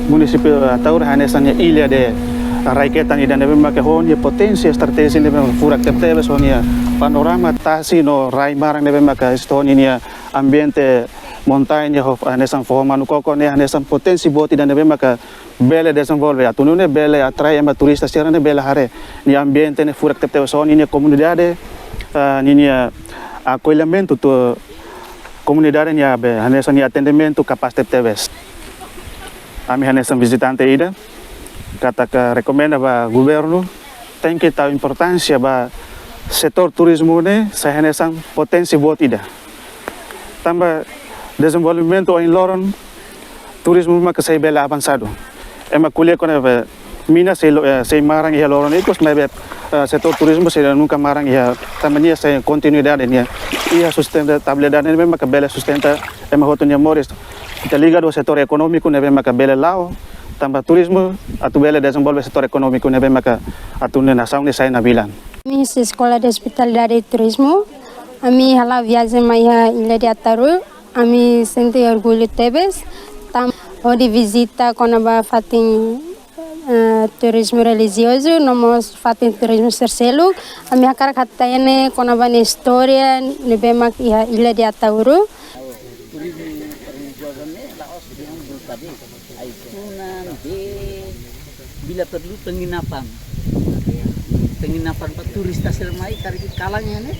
município Taur hanesannya ilha de Raiketan ida nebe make honya potensi strategi nebe furak tebe sonia panorama tasi no rai marang nebe make estonia ambiente montanha ho hanesan forma no koko ne hanesan potensi boti dan nebe make bele desenvolve atunune bele atrai ama turista serane bele hare ni ambiente ne furak tebe sonia ni comunidade ni acolhimento to comunidade ni abe hanesan ni atendimento capaz tebe kami hanesan visitante ida kata que recomenda ba governo tem que tahu importância ba setor turismo ne sa hanesan potensi buat ida tambah desenvolvimento em loron turismo ma que sai bela avançado ema kuliah con mina sei marang ia loron ikos mebe setor turismo sei nunca marang ia tambahnya sei continuidade nia ia sustentabilidade memang que bela sustenta ema hotonya mores kita liga do setor econômico nebe maka bela lao tambah turismo atu bela desenvolve setor econômico nebe maka atu nação ni sai na bilan. Minha escola de hospitalidade e turismo, a minha hala viagem maia ilha de Ataru, a minha sente orgulho tebes, tam odi visita quando ba fatin turismo religioso, nomos fatin turismo tercelo, a minha cara katayane quando ba na história nebe mak ilha de Ataru. Bila perlu penginapan Pak turis tasir mai karena kalangnya nih